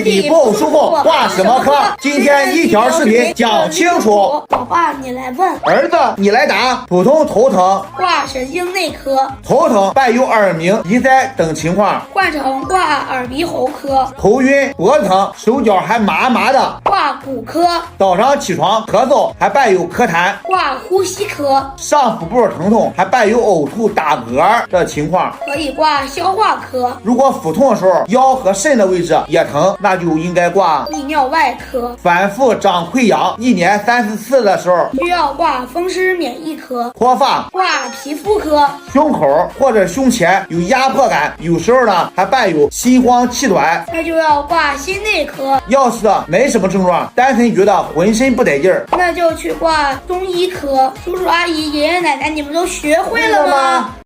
身体不舒服挂什么科？今天一条视频讲清楚。老爸，你来问。儿子，你来答。普通头疼挂神经内科。头疼伴有耳鸣、鼻塞等情况，换成挂耳鼻喉科。头晕、脖子疼、手脚还麻麻的，挂骨科。早上起床咳嗽还伴有咳痰，挂呼吸科。上腹部疼痛还伴有呕吐、打嗝的情况，可以挂消化科。如果腹痛的时候腰和肾的位置也疼，那就应该挂泌尿外科。反复长溃疡1年3、4次的时候，需要挂风湿免疫科。脱发挂皮肤科。胸口或者胸前有压迫感，有时候呢还伴有心慌气短，那就要挂心内科。要是没什么症状，单纯觉得浑身不得劲儿，那就去挂中医科。叔叔阿姨、爷爷奶奶，你们都学会了吗？